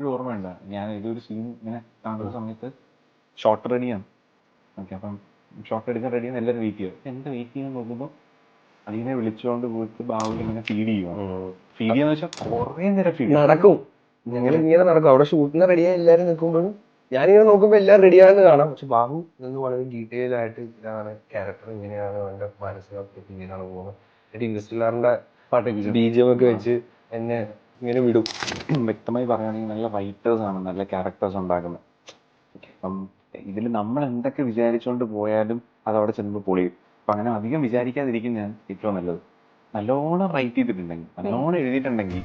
ഇപ്പോഴും ഓർമ്മയുണ്ട്. ഞാൻ ഇതൊരു സീൻ ഇങ്ങനെ കാണുന്ന സമയത്ത് ഷോട്ട് റെഡിയാണ്. ഓക്കെ, അപ്പം ഷോട്ട് എടുക്കാൻ റെഡിയാണ്, എല്ലാവരും വെയിറ്റ് ചെയ്യും. എന്താ വെയിറ്റ് ചെയ്യാൻ നോക്കുമ്പോൾ അതിനെ വിളിച്ചുകൊണ്ട് പോയിട്ട് ബാഹുലി ഇങ്ങനെ ഫീഡ് ചെയ്യുവാണ്. ഫീഡ് ചെയ്യാന്ന് വെച്ചാൽ കുറേ നേരം ഫീഡ് നടക്കും. ഞങ്ങൾ ഇങ്ങനെ നടക്കും. അവിടെ ഷൂട്ടിന് റെഡിയായി എല്ലാവരും നിൽക്കുമ്പോഴും ഞാനിങ്ങനെ നോക്കുമ്പോൾ എല്ലാം റെഡിയാണെന്ന് കാണാം. പക്ഷെ ബാബു നിന്ന് വളരെ ഡീറ്റെയിൽ ആയിട്ട് ഇതാണ് ക്യാരക്ടർ, ഇങ്ങനെയാണ് അവന്റെ മാനസികമായിട്ട് ഇങ്ങനെയാണ് പോകുന്നത്. ഇൻവെസ്റ്റിലാറിന്റെ പാട്ട് ബിജിഎം ഒക്കെ വെച്ച് എന്നെ ഇങ്ങനെ വിടും. വ്യക്തമായി പറയുകയാണെങ്കിൽ നല്ല റൈറ്റേഴ്സാണ് നല്ല ക്യാരക്ടേഴ്സ് ഉണ്ടാക്കുന്നത്. അപ്പം ഇതിൽ നമ്മൾ എന്തൊക്കെ വിചാരിച്ചുകൊണ്ട് പോയാലും അതവിടെ ചെല്ലുമ്പോൾ പൊളിയും. അപ്പം അങ്ങനെ അധികം വിചാരിക്കാതിരിക്കുന്നതാണ് ഏറ്റവും നല്ലത്. നല്ലോണം റൈറ്റ് ചെയ്തിട്ടുണ്ടെങ്കിൽ, നല്ലോണം എഴുതിയിട്ടുണ്ടെങ്കിൽ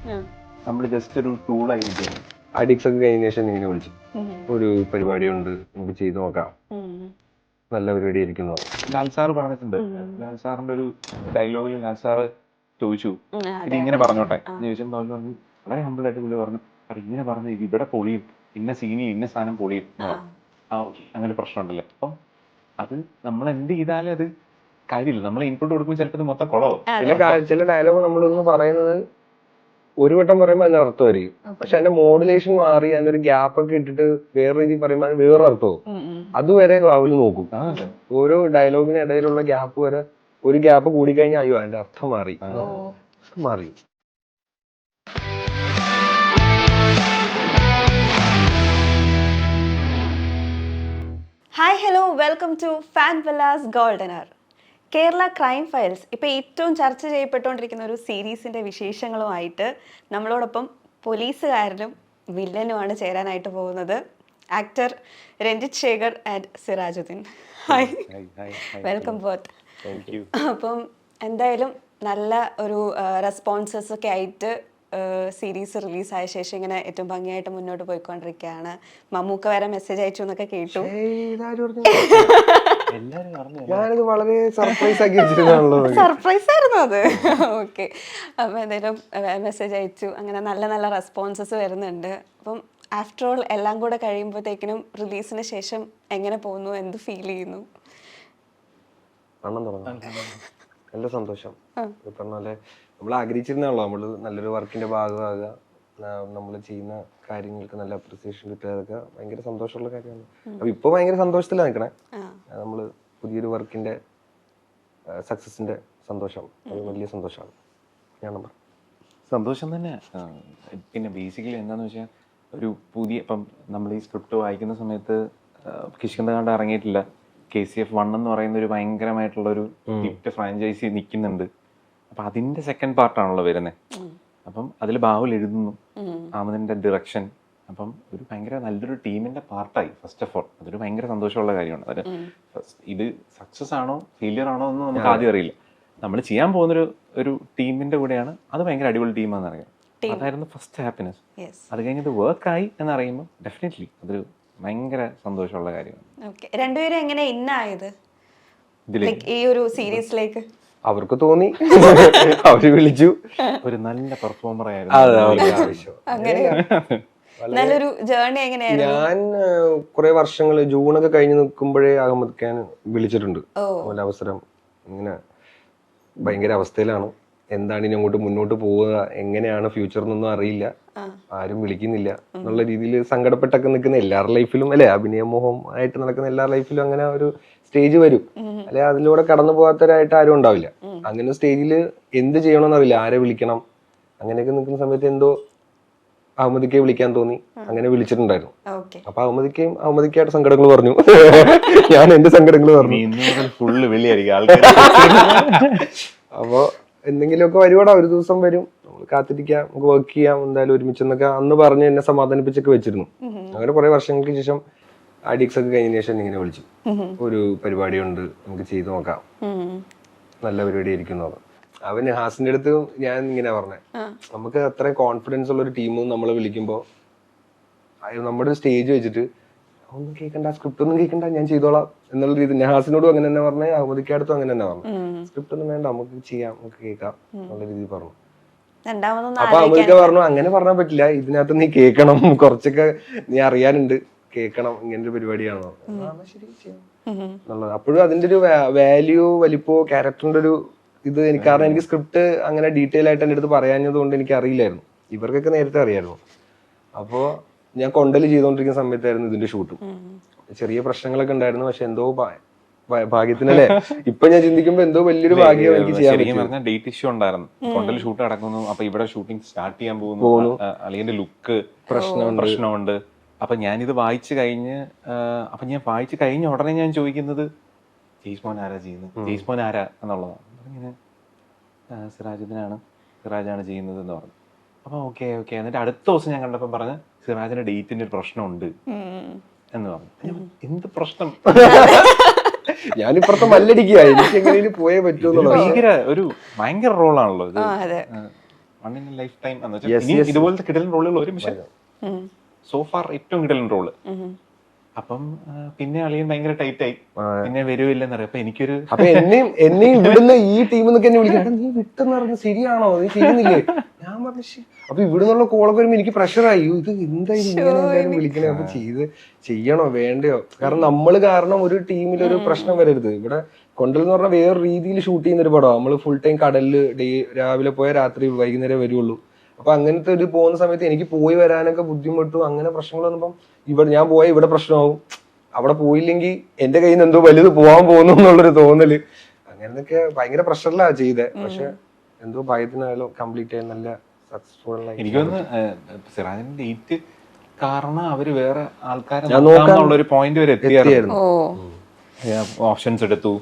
നമ്മൾ ജസ്റ്റ് ഒരു ടൂളായിട്ട്. അഡിക്സ് ഒക്കെ കഴിഞ്ഞ ശേഷം ഇങ്ങനെ വിളിച്ചു, ഒരു പരിപാടിയുണ്ട്, നമുക്ക് ചെയ്തു നോക്കാം, നല്ല പരിപാടി ആയിരിക്കുന്നു. ലാൽ സാറ് പറഞ്ഞിട്ടുണ്ട്. ലാൽ സാറിന്റെ ഒരു ഡയലോഗിൽ ലാൽ സാറ് ചോദിച്ചു ഇത് ഇങ്ങനെ പറഞ്ഞോട്ടെ എന്ന് ചോദിച്ചപ്പോൾ പറഞ്ഞു, വളരെ ഹമ്പിളായിട്ട് പുള്ളി പറഞ്ഞു, ഇങ്ങനെ പറഞ്ഞു ഇവിടെ പൊളിയും, ഇന്ന സീനി ഇന്ന സാധനം പൊളിയും. അങ്ങനെ പ്രശ്നമുണ്ടല്ലോ. അപ്പം അത് നമ്മൾ എന്ത് ചെയ്താലും അത് കാര്യമില്ല. നമ്മൾ ഇൻപുട്ട് കൊടുക്കുമ്പോൾ ചിലപ്പോൾ മൊത്തം കുളവും. ചില ഡയലോഗ് നമ്മളൊന്ന് പറയുന്നത് ഒരു വട്ടം പറയുമ്പോൾ അതിന് അർത്ഥമായിരിക്കും, പക്ഷെ അതിന്റെ മോഡുലേഷൻ മാറി അതിനൊരു ഗ്യാപ്പ് ഒക്കെ ഇട്ടിട്ട് വേറെ രീതിയിൽ പറയുമ്പോൾ അതിന് വേറെ അർത്ഥവും. അതുവരെ രാഹുൽ നോക്കും. ഓരോ ഡയലോഗിന് ഇടയിലുള്ള ഗ്യാപ്പ് വരെ, ഒരു ഗ്യാപ്പ് കൂടിക്കഴിഞ്ഞാൽ അയ്യോ അതിന്റെ അർത്ഥം മാറി. Hi hello, welcome to fan villas golden hour. Kerala crime files ഇപ്പോൾ ഏറ്റവും ചർച്ച ചെയ്യപ്പെട്ടുകൊണ്ടിരിക്കുന്ന ഒരു സീരീസിൻ്റെ വിശേഷങ്ങളുമായിട്ട് നമ്മളോടൊപ്പം പോലീസുകാരനും വില്ലനുമാണ് ചേരാനായിട്ട് പോകുന്നത്. Actor Ranjith Shekhar and Sirajuddin. Hi, welcome both. അപ്പം എന്തായാലും നല്ല ഒരു റെസ്പോൺസസ് ഒക്കെ ആയിട്ട് സീരീസ് റിലീസായ ശേഷം ഇങ്ങനെ ഏറ്റവും ഭംഗിയായിട്ട് മുന്നോട്ട് പോയിക്കൊണ്ടിരിക്കുകയാണ്. മമ്മൂക്ക വരെ മെസ്സേജ് അയച്ചു എന്നൊക്കെ കേട്ടു. ഞാനത് വളരെ സർപ്രൈസ് ആക്കി വെച്ചിരുന്നാണല്ലോ. സർപ്രൈസ് ആയിരുന്നു അത്. ഓക്കെ, അപ്പം എന്തായാലും മെസ്സേജ് അയച്ചു, അങ്ങനെ നല്ല നല്ല റെസ്പോൺസസ് വരുന്നുണ്ട്. അപ്പം ആഫ്റ്റർ ഓൾ എല്ലാം കൂടെ കഴിയുമ്പോഴത്തേക്കിനും റിലീസിന് ശേഷം എങ്ങനെ പോകുന്നു, എന്ത് ഫീൽ ചെയ്യുന്നു? നല്ല സന്തോഷം. പറഞ്ഞാല് നമ്മൾ ആഗ്രഹിച്ചിരുന്നാണല്ലോ നമ്മള് നല്ലൊരു വർക്കിന്റെ ഭാഗമാകുക, നമ്മൾ ചെയ്യുന്ന കാര്യങ്ങൾക്ക് നല്ല അപ്രിസിയേഷൻ കിട്ടുക, അതൊക്കെ ഭയങ്കര സന്തോഷമുള്ള കാര്യമാണ്. അപ്പൊ ഇപ്പൊ ഭയങ്കര സന്തോഷത്തിലാണ് നിൽക്കണേ. നമ്മള് പുതിയൊരു വർക്കിന്റെ സക്സസിന്റെ സന്തോഷം, അത് വലിയ സന്തോഷമാണ്. ഞാൻ സന്തോഷം തന്നെ. പിന്നെ ബേസിക്കലി എന്താന്ന് വെച്ചാൽ ഒരു പുതിയ, ഇപ്പം നമ്മൾ ഈ സ്ക്രിപ്റ്റ് വായിക്കുന്ന സമയത്ത് കിഷ്കിന്ധ ഇറങ്ങിയിട്ടില്ല. KCF 1 എന്ന് പറയുന്ന ഒരു ഭയങ്കരമായിട്ടുള്ളൊരു ഹിറ്റ് ഫ്രാഞ്ചൈസി നിൽക്കുന്നുണ്ട്. അപ്പം അതിൻ്റെ സെക്കൻഡ് പാർട്ടാണല്ലോ വരുന്നത്. അപ്പം അതിൽ ബാഹുൽ എഴുതുന്നു, ആമദിൻ്റെ ഡിറക്ഷൻ. അപ്പം ഒരു ഭയങ്കര നല്ലൊരു ടീമിൻ്റെ പാർട്ടായി. ഫസ്റ്റ് ഓഫ് ഓൾ അതൊരു ഭയങ്കര സന്തോഷമുള്ള കാര്യമാണ്. അത് ഇത് സക്സസ് ആണോ ഫെയിലിയർ ആണോ എന്ന് നമുക്ക് ആദ്യം അറിയില്ല. നമ്മൾ ചെയ്യാൻ പോകുന്നൊരു ഒരു ടീമിൻ്റെ കൂടെയാണ്. അത് ഭയങ്കര അടിപൊളി ടീമാണെന്ന് അറിയാം. അതായിരുന്നു ഫസ്റ്റ് ഹാപ്പിനെസ്. അത് കഴിഞ്ഞത് വർക്കായി എന്നറിയുമ്പോൾ ഡെഫിനറ്റ്ലി അതൊരു ഭയങ്കര സന്തോഷമുള്ള കാര്യമാണ്. രണ്ടുപേരും എങ്ങനെ ഇന്നായത് ഈ ഒരു സീരീസിലേക്ക്? അവർക്ക് തോന്നി, അവര് വിളിച്ചു. ഒരു നല്ല പെർഫോമർ ആയിരുന്നു. നല്ലൊരു ജേർണി എങ്ങനെയായിരുന്നു? ഞാൻ കുറെ വർഷങ്ങൾ ജൂണൊക്കെ കഴിഞ്ഞ് നിൽക്കുമ്പോഴേ അഹമ്മദ് ഖാൻ വിളിച്ചിട്ടുണ്ട്. അവസരം ഇങ്ങനെ ഭയങ്കര അവസ്ഥയിലാണ്, എന്താണ് ഇനി അങ്ങോട്ട് മുന്നോട്ട് പോവുക, എങ്ങനെയാണ് ഫ്യൂച്ചർ എന്നൊന്നും അറിയില്ല, ആരും വിളിക്കുന്നില്ല എന്നുള്ള രീതിയിൽ സങ്കടപ്പെട്ടൊക്കെ നിൽക്കുന്ന എല്ലാവരുടെ ലൈഫിലും അല്ലെ, അഭിനയമോഹം ആയിട്ട് നടക്കുന്ന എല്ലാവരുടെ ലൈഫിലും അങ്ങനെ ഒരു സ്റ്റേജ് വരും. അല്ലെ, അതിലൂടെ കടന്നു പോകാത്തവരായിട്ട് ആരും ഉണ്ടാവില്ല. അങ്ങനെ സ്റ്റേജിൽ എന്ത് ചെയ്യണമെന്ന് അറിയില്ല, ആരെ വിളിക്കണം, അങ്ങനെയൊക്കെ നിൽക്കുന്ന സമയത്ത് എന്തോ അഹമ്മദിക്കെ വിളിക്കാൻ തോന്നി, അങ്ങനെ വിളിച്ചിട്ടുണ്ടായിരുന്നു. അപ്പൊ അഹമ്മദിക്കായിട്ട് സങ്കടങ്ങൾ പറഞ്ഞു, ഞാൻ എന്റെ സങ്കടങ്ങൾ പറഞ്ഞു. അപ്പൊ എന്തെങ്കിലുമൊക്കെ വരുവാടാ, ഒരു ദിവസം വരും, നമ്മൾ കാത്തിരിക്കാം, നമുക്ക് വർക്ക് ചെയ്യാം, എന്തായാലും ഒരുമിച്ചെന്നൊക്കെ അന്ന് പറഞ്ഞ് എന്നെ സമാധാനിപ്പിച്ചൊക്കെ വെച്ചിരുന്നു. അങ്ങനെ കുറെ വർഷങ്ങൾക്ക് ശേഷം അഡിക്സ് ഒക്കെ കഴിഞ്ഞ ശേഷം ഇങ്ങനെ വിളിച്ചു, ഒരു പരിപാടിയുണ്ട്, നമുക്ക് ചെയ്തു നോക്കാം, നല്ല പരിപാടി ആയിരിക്കും. അവൻ ഹാസിന്റെ അടുത്ത് ഞാൻ ഇങ്ങനെ പറഞ്ഞേ, നമുക്ക് അത്രയും കോൺഫിഡൻസ് ഉള്ള ഒരു ടീമും നമ്മളെ വിളിക്കുമ്പോ നമ്മുടെ സ്റ്റേജ് വെച്ചിട്ട് ഒന്നും കേൾക്കണ്ട, സ്ക്രിപ്റ്റ് ഒന്നും കേൾക്കണ്ട, ഞാൻ ചെയ്തോളാം എന്നുള്ള രീതി ഹാസിനോടും അങ്ങനെ തന്നെ പറഞ്ഞേ, അഹമ്മദിക്കടുത്തും അങ്ങനെ തന്നെ പറഞ്ഞു, സ്ക്രിപ്റ്റ് ഒന്നും വേണ്ട, നമുക്ക് ചെയ്യാം, നമുക്ക് കേൾക്കാം എന്നുള്ള രീതി പറഞ്ഞു. അപ്പൊ അഹമ്മദിക്ക പറഞ്ഞു, അങ്ങനെ പറഞ്ഞാൽ പറ്റില്ല, ഇതിനകത്ത് നീ കേൾക്കണം, കുറച്ചൊക്കെ നീ അറിയാനുണ്ട്, കേൾക്കണം, ഇങ്ങനൊരു പരിപാടിയാണോ ശരി എന്നുള്ളത്. അപ്പോഴും അതിന്റെ ഒരു വാല്യൂ, വലിപ്പോ, ക്യാരക്ടറിന്റെ ഒരു ഇത് എനിക്ക്, കാരണം എനിക്ക് സ്ക്രിപ്റ്റ് അങ്ങനെ ഡീറ്റെയിൽ ആയിട്ട് എൻ്റെ അടുത്ത് പറയാഞ്ഞത് കൊണ്ട് എനിക്ക് അറിയില്ലായിരുന്നു. ഇവർക്കൊക്കെ നേരത്തെ അറിയായിരുന്നു. അപ്പോ ഞാൻ കൊണ്ടല് ചെയ്തുകൊണ്ടിരിക്കുന്ന സമയത്തായിരുന്നു ഇതിന്റെ ഷൂട്ടും. ചെറിയ പ്രശ്നങ്ങളൊക്കെ ഉണ്ടായിരുന്നു, പക്ഷെ എന്തോ ഭാഗ്യത്തിനല്ലേ ഇപ്പൊ ഞാൻ ചിന്തിക്കുമ്പോ എന്തോ വലിയൊരു ഭാഗ്യം എനിക്ക് ചെയ്യാൻ ശരിക്കും പറഞ്ഞാൽ ഡേറ്റ് ഇഷ്യൂ ഉണ്ടായിരുന്നു. കൊണ്ടൽ ഷൂട്ട് നടക്കുന്നു, അപ്പൊ ഇവിടെ ഷൂട്ടിംഗ് സ്റ്റാർട്ട് ചെയ്യാൻ പോകുന്നു, അല്ലെങ്കിൽ ലുക്ക് പ്രശ്നമുണ്ട്. അപ്പൊ ഞാനിത് വായിച്ചു കഴിഞ്ഞ് അപ്പൊ ഞാൻ വായിച്ചു കഴിഞ്ഞ ഉടനെ ഞാൻ ചോദിക്കുന്നത് ജെയ്സ് മോൻ ആരാ ചെയ്യുന്നത്, ജെയ്സ് മോൻ ആരാ എന്നുള്ളതാണ്. ഇങ്ങനെ സിറാജാണ് ചെയ്യുന്നത് എന്ന് പറഞ്ഞു. അപ്പൊ ഓക്കെ ഓക്കെ. എന്നിട്ട് അടുത്ത ദിവസം ഞാൻ കണ്ടപ്പോൾ പറഞ്ഞ് സിറാജിന്റെ ഡേറ്റിന്റെ ഒരു പ്രശ്നമുണ്ട് എന്ന് പറഞ്ഞു. എന്ത് പ്രശ്നം? ഞാനിപ്പുറത്തെ മല്ലടിക്കുക, എനിക്ക് എങ്ങനെയും പോയേ പറ്റൂന്നുള്ളത്. ഭയങ്കര റോളാണല്ലോ ഇത്. വൺ ഇൻ ലൈഫ് ടൈം എന്ന് വെച്ചാൽ ഇതുപോലത്തെ കിടലൻ റോളുകൾ ഒരു പക്ഷേ സോഫാർ ഏറ്റവും കിടലൻ റോള്. അപ്പം പിന്നെ അളിയൻ ഭയങ്കര ടൈറ്റ് ആയി, പിന്നെ വരുമില്ലെന്നറിയാം. അപ്പൊ എനിക്കൊരു അപ്പൊ എന്നെയും ഇവിടുന്ന് ഈ ടീമിൽ നിന്നൊക്കെ എന്നെ വിളിക്കാം, നീ വിട്ടെന്ന് പറഞ്ഞ ശരിയാണോ, നീ ചെയ്യുന്നില്ലേ? ഞാൻ പറഞ്ഞു. അപ്പൊ ഇവിടെ നിന്നുള്ള കോളൊക്കെ വരുമ്പോ എനിക്ക് പ്രഷറായി, ഇത് എന്തായാലും ഇങ്ങനെ എല്ലാവരും വിളിക്കണേ, അപ്പൊ ചെയ്യണോ വേണ്ടയോ? കാരണം നമ്മള് കാരണം ഒരു ടീമിൽ ഒരു പ്രശ്നം വരരുത്. ഇവിടെ കൊണ്ടൽ എന്ന് പറഞ്ഞാൽ വേറെ രീതിയിൽ ഷൂട്ട് ചെയ്യുന്ന ഒരു പടമാണ്. നമ്മള് ഫുൾ ടൈം കടലില് രാവിലെ പോയാൽ രാത്രി വൈകുന്നേരം വരുള്ളൂ. അപ്പൊ അങ്ങനത്തെ ഒരു പോകുന്ന സമയത്ത് എനിക്ക് പോയി വരാനൊക്കെ ബുദ്ധിമുട്ടും അങ്ങനെ പ്രശ്നങ്ങൾ വന്നപ്പം ഞാൻ പോയ ഇവിടെ പ്രശ്നമാവും, അവിടെ പോയില്ലെങ്കിൽ എന്റെ കയ്യിൽ നിന്ന് എന്തോ വലുത് പോവാൻ പോകുന്നു എന്നുള്ളൊരു തോന്നല്. അങ്ങനൊക്കെ ഭയങ്കര പ്രഷറിലാ ചെയ്തേ. പക്ഷെ എന്തോ ഭയത്തിനായാലും കംപ്ലീറ്റ് ആയി നല്ല സക്സസ്ഫുൾ ആയി. എനിക്കൊന്ന് സിറാജിന്റെ ഡേറ്റ് കാരണം അവര് വേറെ ആൾക്കാരെ നോക്കാന്നുള്ള ഒരു പോയിന്റ് വരെ എത്തിയായിരുന്നു. ഓപ്ഷൻസ് എടുത്തു.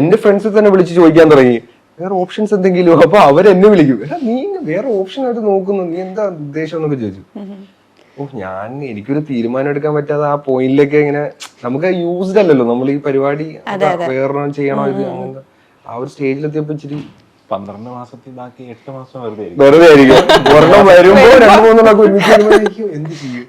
എന്റെ ഫ്രണ്ട്സ് തന്നെ വിളിച്ച് ചോദിക്കാൻ തുടങ്ങി വേറെ ഓപ്ഷൻസ് എന്തെങ്കിലും. അപ്പൊ അവരെന്നെ വിളിക്കും, നീ വേറെ ഓപ്ഷൻ ആയിട്ട് നോക്കുന്നു, നീ എന്താ ഉദ്ദേശം എന്നൊക്കെ ചോദിച്ചു. എനിക്കൊരു തീരുമാനം എടുക്കാൻ പറ്റാതെ ആ പോയിന്റിലൊക്കെ ഇങ്ങനെ നമുക്ക് യൂസ്ഡ് അല്ലല്ലോ നമ്മൾ ഈ പരിപാടി, വേറൊരെണ്ണം ചെയ്യണോ ഇത്, അങ്ങനത്തെ ആ ഒരു സ്റ്റേജിലെത്തിയപ്പോ ഇച്ചിരി 12 മാസത്തിൽ ബാക്കി 8 മാസം വെറുതെ ആയിരിക്കും. ഒരെണ്ണം വരുമ്പോ 2-3 ഒരുമിച്ച് എന്ത് ചെയ്യും?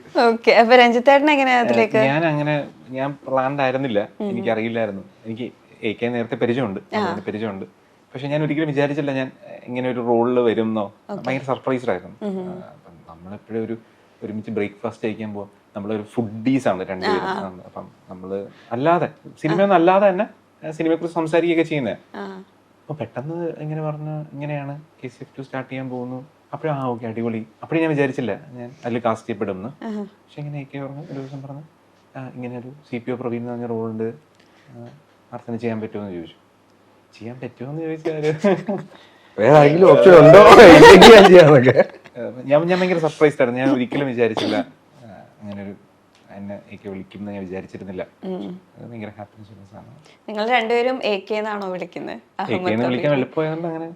ഞാൻ പ്ലാൻഡ് ആയിരുന്നില്ല, എനിക്കറിയില്ലായിരുന്നു. എനിക്ക് AK നേരത്തെ പരിചയമുണ്ട്. പക്ഷെ ഞാൻ ഒരിക്കലും വിചാരിച്ചില്ല ഞാൻ ഇങ്ങനെ ഒരു റോളിൽ വരുന്നോ. ഭയങ്കര സർപ്രൈസ്ഡ് ആയിരുന്നു. നമ്മളെപ്പോഴും ഒരുമിച്ച് ബ്രേക്ക്ഫാസ്റ്റ് കഴിക്കാൻ പോവാം. നമ്മളൊരു ഫുഡീസ് ആണ് രണ്ടുപേരും. അപ്പം നമ്മള് അല്ലാതെ സിനിമയൊന്നും അല്ലാതെ തന്നെ സിനിമയെ കുറിച്ച് സംസാരിക്കുകയൊക്കെ ചെയ്യുന്നത്. അപ്പൊ പെട്ടെന്ന് ഇങ്ങനെ പറഞ്ഞു ഇങ്ങനെയാണ് KCF 2 സ്റ്റാർട്ട് ചെയ്യാൻ പോകുന്നു. അപ്പോഴും ഓക്കെ അടിപൊളി. അപ്പോഴും ഞാൻ വിചാരിച്ചില്ല ഞാൻ അതിൽ കാസ്റ്റ് ചെയ്യപ്പെടുമെന്ന്. പക്ഷെ ഇങ്ങനെ AK പറഞ്ഞു, ഒരു ദിവസം പറഞ്ഞു ഇങ്ങനെ ഒരു CPO പ്രവീൺ എന്ന് പറഞ്ഞ റോളുണ്ട്, അർച്ചന ചെയ്യാൻ പറ്റുമോ എന്ന് ചോദിച്ചു. ചെയ്യാൻ പറ്റുമോന്ന് ചോദിച്ചാല് വേറെ ആരെങ്കിലും ഓപ്ഷൻ ഉണ്ടോ ഞാൻ ഭയങ്കര സർപ്രൈസ്ഡ് ആയിരുന്നു. ഞാൻ ഒരിക്കലും വിചാരിച്ചില്ല അങ്ങനെ ഒരു എന്നെ AK വിളിക്കുമെന്ന് ഞാൻ വിചാരിച്ചിരുന്നില്ല. ഭയങ്കര ഹാപ്പിനെസ് ഉള്ള സാധനം. നിങ്ങൾ രണ്ടുപേരും AK എന്നാണോ വിളിക്കുന്നത്? വിളിക്കാൻ എളുപ്പമായതുകൊണ്ട് അങ്ങനെ.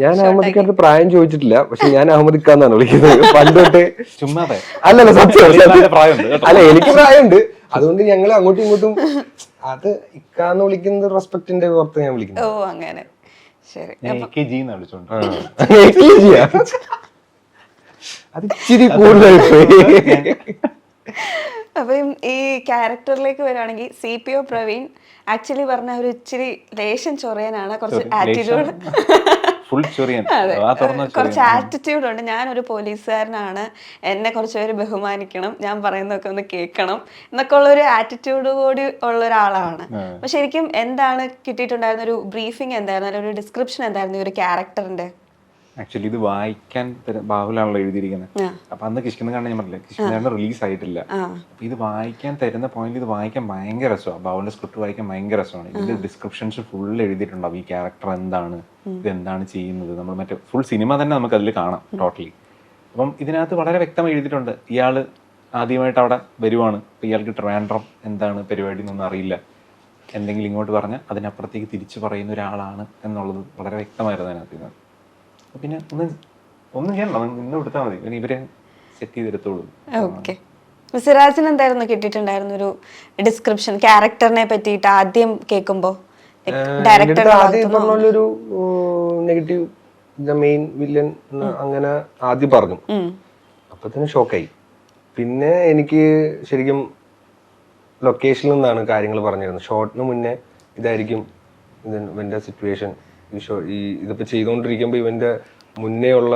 ഞാൻ അഹമ്മദിക്കാർക്ക് പ്രായം ചോദിച്ചിട്ടില്ല, പക്ഷെ ഞാൻ അഹമ്മദിക്കാന്നാണ് വിളിക്കുന്നത് പണ്ട് തൊട്ടേ. ചുമ്മാതെ അല്ലല്ല, സത്യം പ്രായമുണ്ട്. അല്ല, എനിക്ക് പ്രായമുണ്ട്. അതുകൊണ്ട് ഞങ്ങൾ അങ്ങോട്ടും ഇങ്ങോട്ടും അത് ഇക്കാന്ന് വിളിക്കുന്നത് റെസ്പെക്ടിന്റെ പുറത്ത് ഞാൻ വിളിക്കുന്നത്. ഓ അങ്ങനെ, ശരി. AKG എന്ന് വിളിച്ചോണ്ട് അത് ഇച്ചിരി കൂടുതലായി. അപ്പം ഈ ക്യാരക്ടറിലേക്ക് വരുവാണെങ്കിൽ CPO പ്രവീൺ ആക്ച്വലി പറഞ്ഞ ഒരു ഇച്ചിരി ലേശം ചൊറിയാനാണ്, കുറച്ച് ആറ്റിറ്റ്യൂഡ്, കുറച്ച് ആറ്റിറ്റ്യൂഡ് ഉണ്ട്. ഞാനൊരു പോലീസുകാരനാണ്, എന്നെ കുറച്ച് പേര് ബഹുമാനിക്കണം, ഞാൻ പറയുന്നതൊക്കെ ഒന്ന് കേൾക്കണം എന്നൊക്കെ ഉള്ളൊരു ആറ്റിറ്റ്യൂഡ് കൂടി ഉള്ള ഒരാളാണ്. അപ്പൊ ശരിക്കും എന്താണ് കിട്ടിയിട്ടുണ്ടായിരുന്ന ഒരു ബ്രീഫിംഗ് എന്തായിരുന്നു, അല്ലെങ്കിൽ ഒരു ഡിസ്ക്രിപ്ഷൻ എന്തായിരുന്നു ഈ ഒരു ക്യാരക്ടറിന്റെ? ആക്ച്വലി ഇത് വായിക്കാൻ ബാഹുലാണല്ലോ എഴുതിയിരിക്കുന്നത്. അപ്പൊ അന്ന് കിഷ്കിന്ധ ഞാൻ പറഞ്ഞില്ല, കിഷ്കിന്ധ റിലീസ് ആയിട്ടില്ല. അപ്പൊ ഇത് വായിക്കാൻ തരുന്ന പോയിന്റ് ഇത് വായിക്കാൻ ഭയങ്കര രസമാണ്. ബാഹുലിന്റെ സ്ക്രിപ്റ്റ് വായിക്കാൻ ഭയങ്കര രസമാണ്. ഇതിന്റെ ഡിസ്ക്രിപ്ഷൻസ് ഫുൾ എഴുതിയിട്ടുണ്ടാവും. ഈ ക്യാരക്ടർ എന്താണ്, ഇതെന്താണ് ചെയ്യുന്നത്, നമ്മൾ മറ്റേ ഫുൾ സിനിമ തന്നെ നമുക്ക് അതിൽ കാണാം ടോട്ടലി. അപ്പം ഇതിനകത്ത് വളരെ വ്യക്തമായി എഴുതിയിട്ടുണ്ട്. ഇയാള് ആദ്യമായിട്ട് അവിടെ വരുവാണ്, ഇയാൾക്ക് ട്രിവാൻഡ്രം എന്താണ് പരിപാടി എന്നൊന്നും അറിയില്ല, എന്തെങ്കിലും ഇങ്ങോട്ട് പറഞ്ഞാൽ അതിനപ്പുറത്തേക്ക് തിരിച്ചു പറയുന്ന ഒരാളാണ് എന്നുള്ളത് വളരെ വ്യക്തമായിരുന്നു അതിനകത്ത്. പിന്നെ ഒന്നും ചെയ്യണ്ട, നിന്ന് കൊടുത്താൽ മതി, പിന്നെ ഇവരെ സെറ്റ് ചെയ്തെടുത്തോളൂ. ഓക്കെ. സിറാജിന് എന്തായിരുന്നു കിട്ടിയിട്ടുണ്ടായിരുന്നു ഒരു ഡിസ്ക്രിപ്ഷൻ ക്യാരക്ടറിനെ പറ്റിയിട്ട് ആദ്യം കേൾക്കുമ്പോ? ആദ്യം പറഞ്ഞൊരു നെഗറ്റീവ്, ദ മെയിൻ വില്ലൻ അങ്ങനെ ആദ്യം പറഞ്ഞു. അപ്പൊ തന്നെ ഷോക്കായി. പിന്നെ എനിക്ക് ശരിക്കും ലൊക്കേഷനിൽ നിന്നാണ് കാര്യങ്ങൾ പറഞ്ഞിരുന്നത്. ഷോട്ടിന് മുന്നേ ഇതായിരിക്കും ഇവന്റെ സിറ്റുവേഷൻ, ഇതിപ്പോ ചെയ്തുകൊണ്ടിരിക്കുമ്പോ ഇവന്റെ മുന്നേ ഉള്ള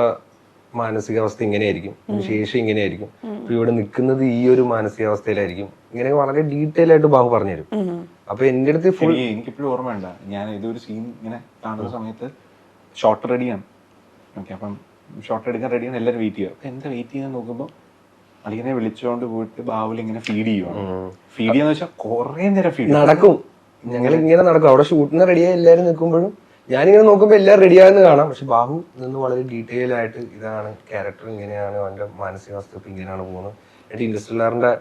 മാനസികാവസ്ഥ ഇങ്ങനെയായിരിക്കും, ശേഷം ഇങ്ങനെയായിരിക്കും, ഇപ്പൊ ഇവിടെ നിൽക്കുന്നത് ഈ ഒരു മാനസികാവസ്ഥയിലായിരിക്കും, ഇങ്ങനെ വളരെ ഡീറ്റെയിൽ ആയിട്ട് ബാഹു പറഞ്ഞുതരും. അപ്പൊ എന്റെ അടുത്ത് ഫുൾ എനിക്കിപ്പോഴും ഓർമ്മയുണ്ട, ഞാൻ ഇതൊരു സീൻ ഇങ്ങനെ കാണുന്ന സമയത്ത് ഷോട്ട് റെഡിയാണ്. ഓക്കെ, അപ്പം ഷോട്ട് എടുക്കാൻ റെഡിയാണ്, എല്ലാവരും വെയിറ്റ് ചെയ്യുക. അപ്പൊ എന്താ വെയിറ്റ് ചെയ്യാൻ നോക്കുമ്പോൾ അളിയനെ വിളിച്ചോണ്ട് പോയിട്ട് ബാഹുൽ ഇങ്ങനെ ഫീഡ് ചെയ്യുവാണ്. ഫീഡ് ചെയ്യാന്ന് വെച്ചാൽ കുറെ നേരം ഫീഡ് നടക്കും, ഞങ്ങൾ ഇങ്ങനെ നടക്കും. അവിടെ ഷൂട്ടിന് റെഡിയായി എല്ലാവരും നിൽക്കുമ്പോഴും ഞാനിങ്ങനെ നോക്കുമ്പോൾ എല്ലാം റെഡിയാകുന്ന കാണാം. പക്ഷെ ബാഹു നിന്ന് വളരെ ഡീറ്റെയിൽ ആയിട്ട് ഇതാണ് ക്യാരക്ടർ, ഇങ്ങനെയാണ് അവന്റെ മാനസികാവസ്ഥ, ഇപ്പൊ ഇങ്ങനെയാണ് പോകുന്നത്. എന്നിട്ട് ഇൻഡസ്ട്രിയലാറിന്റെ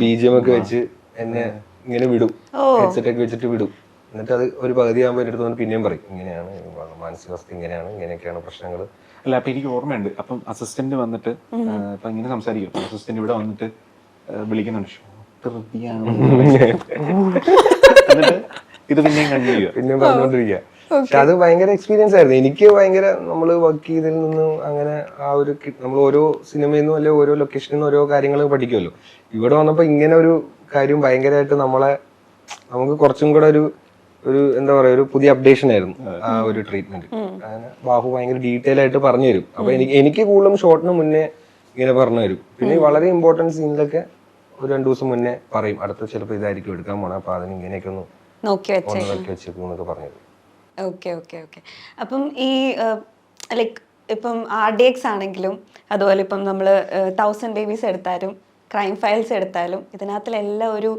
BGM ഒക്കെ വെച്ച് എന്നെ ഇങ്ങനെ വിടും, ഹെഡ്സെറ്റ് ഒക്കെ വെച്ചിട്ട് വിടും. എന്നിട്ട് അത് ഒരു പകുതിയാകുമ്പോൾ എൻ്റെ അടുത്ത് പിന്നെയും പറയും, ഇങ്ങനെയാണ് മാനസികാവസ്ഥ, ഇങ്ങനെയാണ്, ഇങ്ങനെയൊക്കെയാണ് പ്രശ്നങ്ങൾ. അല്ല, അപ്പൊ എനിക്ക് ഓർമ്മയുണ്ട്. അപ്പം അസിസ്റ്റന്റ് വന്നിട്ട് ഇപ്പൊ ഇങ്ങനെ സംസാരിക്കും. അസിസ്റ്റന്റ് ഇവിടെ വന്നിട്ട് വിളിക്കുന്നുണ്ട്, എന്നിട്ട് ഇത് പിന്നെയും കണ്ടിന്യൂ പിന്നെയും പറഞ്ഞുകൊണ്ടിരിക്കുക. പക്ഷെ അത് ഭയങ്കര എക്സ്പീരിയൻസ് ആയിരുന്നു. എനിക്ക് ഭയങ്കര, നമ്മൾ വർക്ക് ചെയ്തതിൽ നിന്നും അങ്ങനെ ആ ഒരു നമ്മൾ ഓരോ സിനിമയിൽ നിന്നും അല്ലെങ്കിൽ ഓരോ ലൊക്കേഷനിൽ നിന്നും ഓരോ കാര്യങ്ങൾ പഠിക്കുമല്ലോ. ഇവിടെ വന്നപ്പോൾ ഇങ്ങനെ ഒരു കാര്യം ഭയങ്കരമായിട്ട് നമുക്ക് കുറച്ചും കൂടെ ഒരു എന്താ പറയാ, ഒരു പുതിയ അപ്ഡേഷൻ ആയിരുന്നു ആ ഒരു ട്രീറ്റ്മെന്റ്. അങ്ങനെ ബാഹു ഭയങ്കര ഡീറ്റെയിൽ ആയിട്ട് പറഞ്ഞു തരും. അപ്പൊ എനിക്ക് കൂടുതലും ഷോട്ടിന് മുന്നേ ഇങ്ങനെ പറഞ്ഞു തരും. പിന്നെ വളരെ ഇമ്പോർട്ടൻറ്റ് സീനിലൊക്കെ ഒരു 2 ദിവസം മുന്നേ പറയും, അടുത്ത ചിലപ്പോൾ ഇതായിരിക്കും എടുക്കാൻ പോണേ, അപ്പൊ അതിന് ഇങ്ങനെയൊക്കെ ഒന്ന് നോക്കി വെച്ചേക്കും എന്നൊക്കെ പറഞ്ഞു തരും. Okay okay okay. അപ്പം ഈ ലൈക്ക് ഇപ്പം RDX ആണെങ്കിലും അതുപോലെ ഇപ്പം നമ്മൾ 1000 Babies എടുത്താലും ക്രൈം ഫയൽസ് എടുത്താലും ഇതിനകത്തിലെല്ലാം ഒരു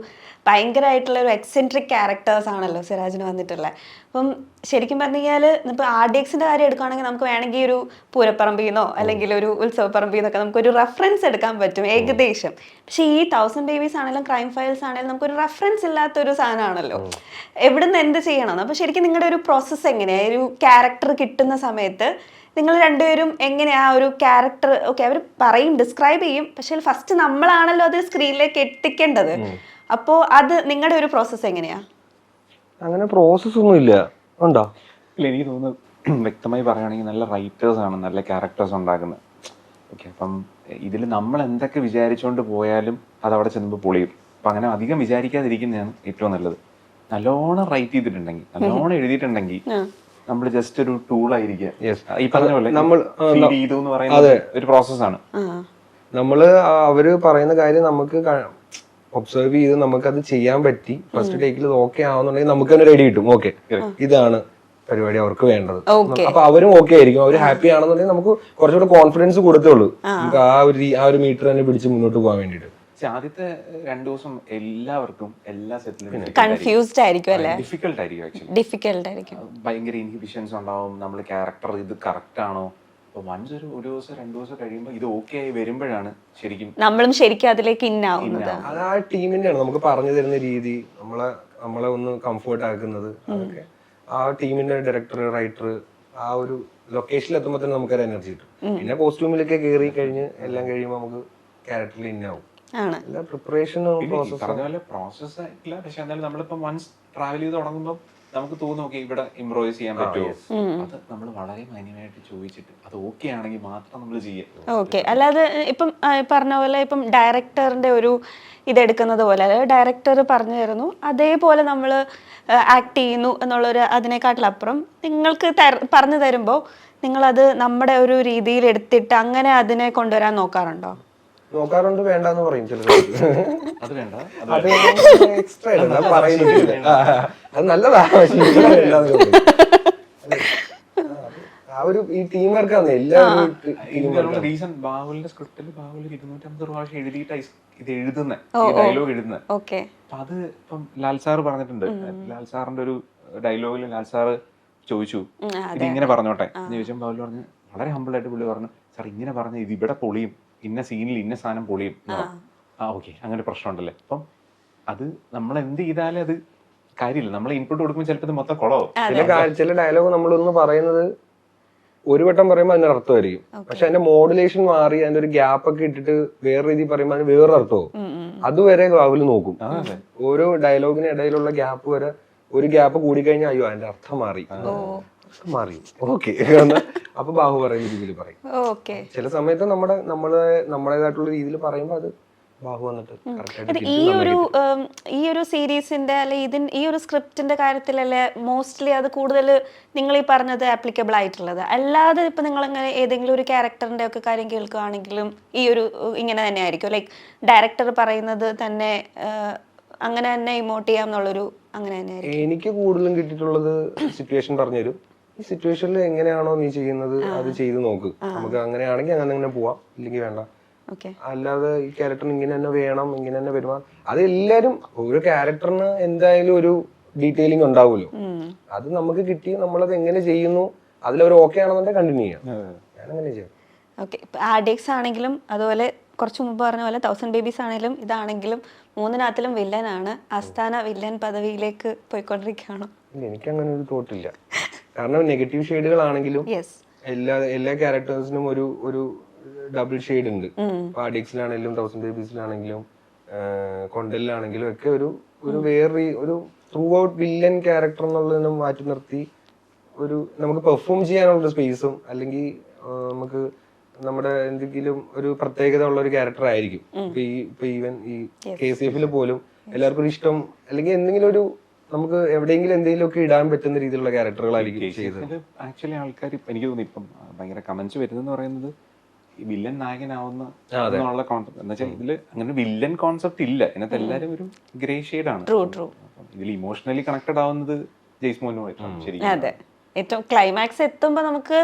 ഭയങ്കരമായിട്ടുള്ള ഒരു എക്സെൻട്രിക് ക്യാരക്ടേഴ്സ് ആണല്ലോ സിറാജിന് വന്നിട്ടുള്ളത്. അപ്പം ശരിക്കും പറഞ്ഞു കഴിഞ്ഞാൽ ഇപ്പോൾ RDXന്റെ കാര്യം എടുക്കുകയാണെങ്കിൽ നമുക്ക് വേണമെങ്കിൽ ഒരു പൂരപ്പറമ്പിൽ നിന്നോ അല്ലെങ്കിൽ ഒരു ഉത്സവപ്പറമ്പിൽ നിന്നൊക്കെ നമുക്കൊരു റെഫറൻസ് എടുക്കാൻ പറ്റും ഏകദേശം. പക്ഷേ ഈ 1000 Babies ആണെങ്കിലും ക്രൈം ഫയൽസ് ആണെങ്കിലും നമുക്കൊരു റെഫറൻസ് ഇല്ലാത്തൊരു സാധനമാണല്ലോ, എവിടുന്ന് എന്ത് ചെയ്യണം. അപ്പോൾ ശരിക്കും നിങ്ങളുടെ ഒരു പ്രോസസ്സ് എങ്ങനെയാണ്? ഒരു ക്യാരക്ടർ കിട്ടുന്ന സമയത്ത് നിങ്ങൾ രണ്ടുപേരും എങ്ങനെയാ ആ ഒരു ക്യാരക്ടർ, ഓക്കെ അവർ പറയും, ഡിസ്ക്രൈബ് ചെയ്യും, പക്ഷെ ഫസ്റ്റ് നമ്മളാണല്ലോ അത് സ്ക്രീനിലേക്ക് എത്തിക്കേണ്ടത്. അപ്പോൾ അത് നിങ്ങളുടെ ഒരു പ്രോസസ്സ് എങ്ങനെയാ? അങ്ങനെ പ്രോസസ് ഒന്നും ഇല്ല, ഉണ്ടോ? ഇല്ല, എനിക്ക് തോന്നുന്നു വ്യക്തമായി പറയുകയാണെങ്കിൽ നല്ല റൈറ്റേഴ്സ് ആണ് നല്ല ക്യാരക്ടേഴ്സ് ഉണ്ടാക്കുന്നത്. ഓക്കെ, അപ്പം ഇതിൽ നമ്മൾ എന്തൊക്കെ വിചാരിച്ചുകൊണ്ട് പോയാലും അത് അവിടെ ചെന്നുമ്പോൾ പൊളിയും. അപ്പം അങ്ങനെ അധികം വിചാരിക്കാതിരിക്കുന്നതാണ് ഏറ്റവും നല്ലത്. നല്ലോണം റൈറ്റ് ചെയ്തിട്ടുണ്ടെങ്കിൽ, നല്ലോണം എഴുതിയിട്ടുണ്ടെങ്കിൽ നമ്മൾ ജസ്റ്റ് ഒരു ടൂൾ ആയിരിക്കുക. ഈ പറഞ്ഞ പോലെ നമ്മൾ ചെയ്തു എന്ന് പറയുന്നത് ഒരു പ്രോസസ്സാണ്. അവര് പറയുന്ന കാര്യം നമുക്ക് ഒബ്സർവ് ചെയ്ത് നമുക്കത് ചെയ്യാൻ പറ്റി, ഫസ്റ്റ് ടേക്കിൽ ഓക്കെ ആവുന്നുണ്ടെങ്കിൽ നമുക്ക് തന്നെ റെഡി കിട്ടും. ഓക്കെ, ഇതാണ് പരിപാടി അവർക്ക് വേണ്ടത്. അപ്പൊ അവരും ഓക്കെ ആയിരിക്കും, അവര് ഹാപ്പി ആണെന്നുണ്ടെങ്കിൽ നമുക്ക് കുറച്ചുകൂടെ കോൺഫിഡൻസ് കൊടുത്തുള്ളൂ നമുക്ക് ആ ഒരു മീറ്റർ തന്നെ പിടിച്ച് മുന്നോട്ട് പോകാൻ വേണ്ടിട്ട്. ആദ്യത്തെ 2 ദിവസം എല്ലാവർക്കും എല്ലാ സെറ്റിലും കൺഫ്യൂസ്ഡ് ആയിരിക്കും അല്ലേ? ഡിഫിക്കൽട്ട് ആയിരിക്കും. ആക്ച്വലി ഡിഫിക്കൽട്ട് ആയിരിക്കും, ഭയങ്കര ഇൻഹിബിഷൻസ് ഉണ്ടാവും. നമ്മൾ ക്യാരക്ടർ ഇത് കറക്റ്റ് ആണോ, വൺസ് ഒരു ദിവസം 2 ദിവസം കഴിയുമ്പോൾ ഇത് ഓക്കെ ആയി വരുമ്പോഴാണ് ശരിക്കും നമ്മളും ശരിക്കും അതിലേക്ക് ഇന്നാവുന്നത്. അത് ആ ടീമിന്റെയാണ് നമുക്ക് പറഞ്ഞു തരുന്ന രീതി, നമ്മളെ ഒന്ന് കംഫർട്ട് ആക്കുന്നത്. അതൊക്കെ ആ ടീമിന്റെ ഡയറക്ടർ, റൈറ്റർ, ആ ഒരു ലൊക്കേഷനിൽ എത്തുമ്പോൾ തന്നെ നമുക്കൊരു എനർജി കിട്ടും. പിന്നെ കോസ്റ്റ്യൂമിലൊക്കെ കയറി കഴിഞ്ഞ് എല്ലാം കഴിയുമ്പോൾ നമുക്ക് ക്യാരക്ടറിൽ ഇന്നാവും. പ്രിപ്പറേഷൻ പറഞ്ഞ പോലെ പ്രോസസ് ആയിട്ടില്ല. പക്ഷെ എന്നാലും നമ്മളിപ്പം വൺസ് ട്രാവൽ ചെയ്ത് തുടങ്ങുമ്പോൾ നമുക്ക് തോന്നും ഓക്കെ ഇവിടെ ഇംപ്രൂവൈസ് ചെയ്യാൻ പറ്റുമോ. അത് നമ്മൾ വളരെ മാന്യമായിട്ട് ചോദിച്ചിട്ട് അത് ഓക്കെ ആണെങ്കിൽ മാത്രം നമ്മൾ ചെയ്യാം. ഓക്കെ, അല്ലാതെ ഇപ്പം പറഞ്ഞ പോലെ ഇപ്പം ഡയറക്ടറിന്റെ ഒരു ഇതെടുക്കുന്നത് പോലെ, അതായത് ഡയറക്ടർ പറഞ്ഞു തരുന്നു അതേപോലെ നമ്മൾ ആക്ട് ചെയ്യുന്നു എന്നുള്ളൊരു അതിനെക്കാട്ടിലപ്പുറം നിങ്ങൾക്ക് പറഞ്ഞു തരുമ്പോൾ നിങ്ങളത് നമ്മുടെ ഒരു രീതിയിൽ എടുത്തിട്ട് അങ്ങനെ അതിനെ കൊണ്ടുവരാൻ നോക്കാറുണ്ടോ? നോക്കാറുണ്ട്, വേണ്ടെന്ന് പറയും ചില അത് വേണ്ട, അത് എക്സ്ട്രാ പറയുന്നില്ല, അത് നല്ലതാ. ആ ഒരു ഈ ടീം വർക്കാണ് എല്ലാവരും. റീസൺ ബാഹുലിന്റെ സ്ക്രിപ്റ്റിൽ ബാഹുൽ 250 പ്രാവശ്യം എഴുതിയിട്ട് ഇത് എഴുതുന്ന ഡയലോഗ് എഴുതുന്നത്. അപ്പൊ അത് ഇപ്പം ലാൽ സാറ് പറഞ്ഞിട്ടുണ്ട്. ലാൽ സാറിന്റെ ഒരു ഡയലോഗിൽ ലാൽ സാറ് ചോദിച്ചു ഇത് ഇങ്ങനെ പറഞ്ഞോട്ടെ എന്ന് ചോദിച്ചാൽ ബാഹുൽ പറഞ്ഞു, വളരെ ഹമ്പിൾ ആയിട്ട് പുള്ളി പറഞ്ഞു, സാർ ഇങ്ങനെ പറഞ്ഞ ഇത് ഇവിടെ പൊളിയും, ഇന്ന സീനിൽ ഇന്ന സാധനം പൊളിയും. ഓക്കെ, അങ്ങനെ പ്രശ്നമുണ്ടല്ലേ. അപ്പം അത് നമ്മൾ എന്ത് ചെയ്താലും അത് കാര്യമില്ല. നമ്മൾ ഇൻപുട്ട് കൊടുക്കുമ്പോൾ ചിലപ്പോൾ ഇത് മൊത്തം കുളവും. ചില ഡയലോഗ് നമ്മളൊന്ന് പറയുന്നത് ഒരു വട്ടം പറയുമ്പോൾ അതിന്റെ അർത്ഥമായിരിക്കും, പക്ഷെ അതിന്റെ മോഡുലേഷൻ മാറി അതിന്റെ ഒരു ഗ്യാപ്പ് ഒക്കെ ഇട്ടിട്ട് വേറെ രീതി പറയുമ്പോൾ അതിന് വേറൊരു അർത്ഥവും. അതുവരെ ബാഹുല് നോക്കും. ഓരോ ഡയലോഗിന് ഇടയിലുള്ള ഗ്യാപ്പ് വരെ, ഒരു ഗ്യാപ്പ് കൂടിക്കഴിഞ്ഞാൽ അയ്യോ അതിന്റെ അർത്ഥം മാറി. ഓക്കെ, അപ്പൊ ബാഹു പറയുന്ന രീതിയിൽ പറയും. ചില സമയത്ത് നമ്മുടേതായിട്ടുള്ള രീതിയിൽ പറയുമ്പോൾ അത് ബാഹു വന്നിട്ട് ഈ ഒരു സീരീസിന്റെ അല്ലെ ഈ ഒരു സ്ക്രിപ്റ്റിന്റെ കാര്യത്തിലല്ലേ മോസ്റ്റ്ലി അത് കൂടുതൽ നിങ്ങൾ ഈ പറഞ്ഞത് ആപ്ലിക്കബിൾ ആയിട്ടുള്ളത്. അല്ലാതെ ഇപ്പൊ നിങ്ങൾ അങ്ങനെ ഏതെങ്കിലും ഒരു ക്യാരക്ടറിന്റെ ഒക്കെ കാര്യം കേൾക്കുകയാണെങ്കിലും ഈ ഒരു ഇങ്ങനെ തന്നെ ആയിരിക്കും, ലൈക്ക് ഡയറക്ടർ പറയുന്നത് തന്നെ അങ്ങനെ തന്നെ ഇമോട്ട് ചെയ്യാം എന്നുള്ളൊരു അങ്ങനെ തന്നെ ആയിരിക്കും. എനിക്ക് കൂടുതലും കിട്ടിയിട്ടുള്ളത് സിറ്റുവേഷൻ പറഞ്ഞുതരും. ഈ സിറ്റുവേഷനിൽ എങ്ങനെയാണോ നീ ചെയ്യുന്നത് അത് ചെയ്ത് നോക്ക്, നമുക്ക് അങ്ങനെയാണെങ്കിൽ അങ്ങനെ പോവാം, ഇല്ലെങ്കിൽ വേണ്ട ഓക്കെ. അല്ലാതെ ഈ ക്യാരക്ടറിന് ഇങ്ങനെ തന്നെ വേണം, ഇങ്ങനെ തന്നെ പെരുമാറും. അത് എല്ലാരും ഓരോ ക്യാരക്ടറിന് എന്തായാലും ഒരു ഡീറ്റെയിലിംഗ് ഉണ്ടാവുമല്ലോ. അത് നമുക്ക് കിട്ടി, നമ്മളത് എങ്ങനെ ചെയ്യുന്നു അതിലവർ ഓക്കെ ആണെന്നുണ്ടെങ്കിൽ കണ്ടിന്യൂ ചെയ്യാം. ഞാനങ്ങനെ ചെയ്യാം. ഓക്കെ. ഇപ്പം ആർഡിഎക്സ് ആണെങ്കിലും അതുപോലെ കുറച്ച് മുമ്പ് പറഞ്ഞ പോലെ 1000 ബേബീസ് ആണെങ്കിലും ഇതാണെങ്കിലും മൂന്നിനകത്തിലും വില്ലനാണ്. ആസ്ഥാന വില്ലൻ പദവിയിലേക്ക് പോയിക്കൊണ്ടിരിക്കുകയാണോ? എനിക്കങ്ങനെ ഒരു തോട്ടില്ല. കാരണം നെഗറ്റീവ് ഷെയ്ഡുകളാണെങ്കിലും യെസ്. എല്ലാ ക്യാരക്ടേഴ്സിനും ഒരു ഡബിൾ ഷെയ്ഡ് ഉണ്ട്. ആർഡിഎക്സിലാണെങ്കിലും 1000 ബേബീസിലാണെങ്കിലും കൊണ്ടലിലാണെങ്കിലും ഒക്കെ ഒരു വേറെ ഒരു ത്രൂ ഔട്ട് വില്ലൻ ക്യാരക്ടർ എന്നുള്ളതിനെ മാറ്റി നിർത്തി ഒരു നമുക്ക് പെർഫോം ചെയ്യാനുള്ള സ്പേസും അല്ലെങ്കിൽ നമുക്ക് നമ്മുടെ എന്തെങ്കിലും ഒരു പ്രത്യേകത ഉള്ള ഒരു ക്യാരക്ടർ ആയിരിക്കും. ഇപ്പൊ ഈവൻ ഈ KCF പോലും എല്ലാവർക്കും ഒരു ഇഷ്ടം അല്ലെങ്കിൽ എന്തെങ്കിലും ഒരു നമുക്ക് എവിടെയെങ്കിലും എന്തെങ്കിലും ഒക്കെ ഇടാൻ പറ്റുന്ന രീതിയിലുള്ള ക്യാരക്ടറുകളായിരിക്കും ചെയ്തത്. ആക്ച്വലി ആൾക്കാർ എനിക്ക് തോന്നി ഇപ്പം ഭയങ്കര കമന്റ്സ് വരുന്നെന്ന് പറയുന്നത് ഈ വില്ലൻ നായകനാവുന്ന എന്നുള്ള കോൺസെപ്റ്റ് എന്ന് വെച്ചാൽ ഇതില് അങ്ങനെ വില്ലൻ കോൺസെപ്റ്റ് ഇല്ല. ഇതിനകത്ത് എല്ലാവരും ഒരു ഗ്രേ ഷെയ്ഡ് ആണ്. ഇതിൽ ഇമോഷണലി കണക്റ്റഡ് ആവുന്നത് ജെയ്സ്മോനുമായിട്ടാണ്. ശരിക്കും അതെ. ഏറ്റവും ക്ലൈമാക്സ് എത്തുമ്പോൾ നമുക്ക്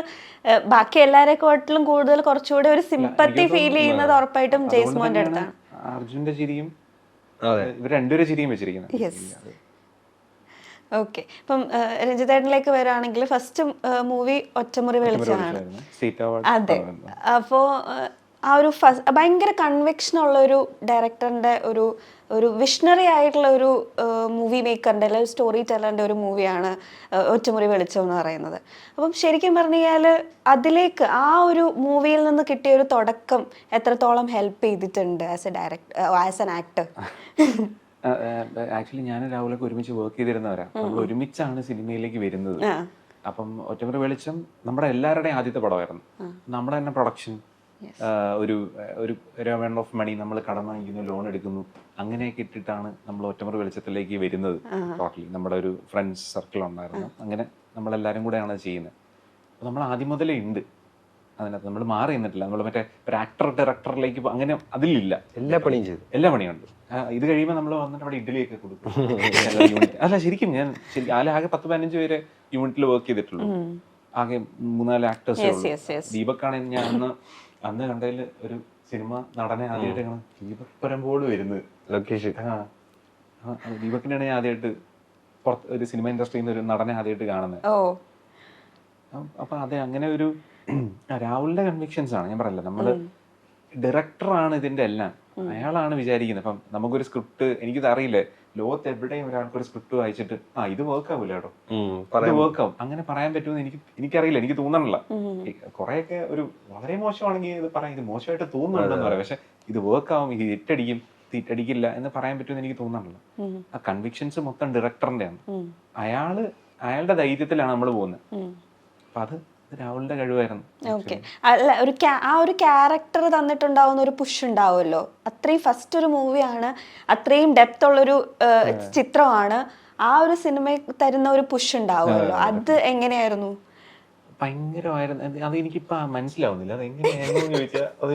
ബാക്കി എല്ലാരെക്കാട്ടിലും കൂടുതൽ കുറച്ചുകൂടി ഒരു സിമ്പത്തി ഫീൽ ചെയ്യുന്നത് ഉറപ്പായിട്ടും ജെയ്സ്മോന്റെ അടുത്താണ്. അർജുന്റെ ചിരിയും ഇവർ രണ്ടുപേരും ചിരിയും വെച്ചിരിക്കുന്നത്. ഓക്കെ. ഇപ്പം രഞ്ജിത്തേട്ടനിലേക്ക് വരികയാണെങ്കിൽ ഫസ്റ്റ് മൂവി ഒറ്റമുറി വെളിച്ചമാണ്. അതെ. അപ്പോൾ ആ ഒരു ഭയങ്കര കൺവിക്ഷൻ ഉള്ള ഒരു ഡയറക്ടറിന്റെ ഒരു വിഷണറി ആയിട്ടുള്ള ഒരു മൂവി മേക്കറിന്റെ അല്ലെങ്കിൽ സ്റ്റോറി ടെല്ലറിന്റെ ഒരു മൂവിയാണ് ഒറ്റമുറി വെളിച്ചം എന്ന് പറയുന്നത്. അപ്പം ശരിക്കും പറഞ്ഞു കഴിഞ്ഞാൽ അതിലേക്ക് ആ ഒരു മൂവിയിൽ നിന്ന് കിട്ടിയ ഒരു തുടക്കം എത്രത്തോളം ഹെൽപ്പ് ചെയ്തിട്ടുണ്ട് ആസ് ആൻ ആക്ടർ? ആക്ച്വലി ഞാൻ രാഹുലൊക്കെ ഒരുമിച്ച് വർക്ക് ചെയ്തിരുന്നവരാ. നമ്മൾ ഒരുമിച്ചാണ് സിനിമയിലേക്ക് വരുന്നത്. അപ്പം ഒറ്റമുറി വെളിച്ചം നമ്മുടെ എല്ലാവരുടെയും ആദ്യത്തെ പടമായിരുന്നു. നമ്മുടെ തന്നെ പ്രൊഡക്ഷൻ, ഒരു എമൗണ്ട് ഓഫ് മണി നമ്മൾ കടം വാങ്ങിക്കുന്നു, ലോൺ എടുക്കുന്നു, അങ്ങനെയൊക്കെ ഇട്ടിട്ടാണ് നമ്മൾ ഒറ്റമുറി വെളിച്ചത്തിലേക്ക് വരുന്നത്. ടോട്ടലി നമ്മുടെ ഒരു ഫ്രണ്ട്സ് സർക്കിൾ ഉണ്ടായിരുന്നു. അങ്ങനെ നമ്മളെല്ലാവരും കൂടെയാണ് ചെയ്യുന്നത്. അപ്പോൾ നമ്മൾ ആദ്യം മുതലേ ഉണ്ട് അതിനകത്ത്. നമ്മൾ മാറി നിന്നിട്ടില്ല. നമ്മൾ മറ്റേ ഒരു ആക്ടർ ഡയറക്ടറിലേക്ക് അങ്ങനെ അതിലില്ല. എല്ലാ പണിയുണ്ട്. ഇത് കഴിയുമ്പോൾ നമ്മൾ വന്നിട്ട് അവിടെ ഇഡ്ഡലിയൊക്കെ കൊടുക്കും. അല്ല ശരിക്കും ഞാൻ ആകെ 10-15 പേര് യൂണിറ്റിൽ വർക്ക് ചെയ്തിട്ടുള്ളൂ. ആകെ 3-4 ആക്ടേഴ്സേ ഉള്ളൂ. ദീപക്കാണെങ്കിൽ ഞാൻ അന്ന് കണ്ടതിൽ ഒരു സിനിമ നടനെ ആദ്യമായിട്ട് കാണാൻ ദീപക് പരമ്പോള് വരുന്നത് ലൊക്കേഷൻ. ദീപക്കിനാണ് ഞാൻ ആദ്യമായിട്ട് പുറത്ത് ഒരു സിനിമ ഇൻഡസ്ട്രിയിൽ നിന്ന് ഒരു നടനെ ആദ്യമായിട്ട് കാണുന്നത്. അപ്പൊ അതെ, അങ്ങനെ ഒരു രാഹുലിന്റെ കൺവിക്ഷൻസ് ആണ്. ഞാൻ പറയല്ല, നമ്മള് ഡയറക്ടറാണ് ഇതിന്റെ എല്ലാം. അയാളാണ് വിചാരിക്കുന്നത്. അപ്പം നമുക്കൊരു സ്ക്രിപ്റ്റ്, എനിക്കിത് അറിയില്ലേ, ലോകത്ത് എവിടെയും ഒരാൾക്കൊരു സ്ക്രിപ്റ്റ് വായിച്ചിട്ട് ഇത് വർക്ക് ആവൂല കേട്ടോ, ഇത് വർക്ക് ആവും അങ്ങനെ പറയാൻ പറ്റുമെന്ന് എനിക്കറിയില്ല, എനിക്ക് തോന്നണില്ല. കുറെയൊക്കെ ഒരു വളരെ മോശമാണെങ്കിൽ ഇത് പറയാം, ഇത് മോശമായിട്ട് തോന്നുന്നുണ്ടെന്ന് പറയാം. പക്ഷെ ഇത് വർക്ക് ആവും, ഇത് ഹിറ്റടിക്കും, ഹിറ്റടിക്കില്ല എന്ന് പറയാൻ പറ്റുമെന്ന് എനിക്ക് തോന്നണില്ല. ആ കൺവിക്ഷൻസ് മൊത്തം ഡയറക്ടറിന്റെ ആണ്. അയാളുടെ ധൈര്യത്തിലാണ് നമ്മൾ പോകുന്നത്. അപ്പൊ അത് രാഹുലിന്റെ കഴിവായിരുന്നു. ഓക്കെ. അല്ല, ആ ഒരു ക്യാരക്ടർ തന്നിട്ടുണ്ടാവുന്ന ഒരു പുഷ് ഉണ്ടാവുമല്ലോ. അത്രയും ഫസ്റ്റ് ഒരു മൂവിയാണ്, അത്രയും ഡെപ്ത് ഉള്ളൊരു ചിത്രമാണ്. ആ ഒരു സിനിമ തരുന്ന ഒരു പുഷ് ഉണ്ടാവുമല്ലോ, അത് എങ്ങനെയായിരുന്നു? ഭയങ്കരമായിരുന്നു. അത് എനിക്കിപ്പോ മനസ്സിലാവുന്നില്ല അത് എങ്ങനെയായിരുന്നു ചോദിച്ചാൽ അത്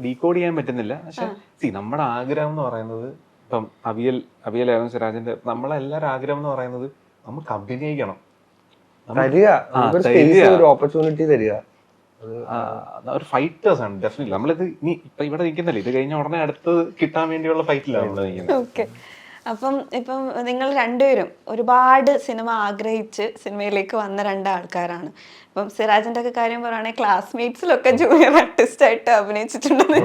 ഡീകോഡ് ചെയ്യാൻ പറ്റുന്നില്ല. പക്ഷെ നമ്മുടെ ആഗ്രഹം എന്ന് പറയുന്നത്, ഇപ്പം അവിയലായിരുന്നു സിറാജിന്റെ, നമ്മളെല്ലാവരും ആഗ്രഹം എന്ന് പറയുന്നത് നമുക്ക് അഭിനയിക്കണം, ഓപ്പർച്യൂണിറ്റി തരിക. ഒരു ഫൈറ്റേഴ്സ് ആണ് ഡെഫിനറ്റ്ലി. നമ്മളിത് ഇനി ഇപ്പൊ ഇവിടെ നിൽക്കുന്നില്ല, ഇത് കഴിഞ്ഞ ഉടനെ അടുത്തത് കിട്ടാൻ വേണ്ടിയുള്ള ഫൈറ്റിലാണ് നമ്മൾ നിൽക്കുന്നത്. അപ്പം ഇപ്പം നിങ്ങൾ രണ്ടുപേരും ഒരുപാട് സിനിമ ആഗ്രഹിച്ച് സിനിമയിലേക്ക് വന്ന രണ്ടാൾക്കാരാണ്. ഇപ്പം സിറാജിന്റെ ഒക്കെ കാര്യം പറയുകയാണെങ്കിൽ ക്ലാസ്മേറ്റ്സിലൊക്കെ ജൂനിയർ ആർട്ടിസ്റ്റ് ആയിട്ട് അഭിനയിച്ചിട്ടുണ്ടെന്ന്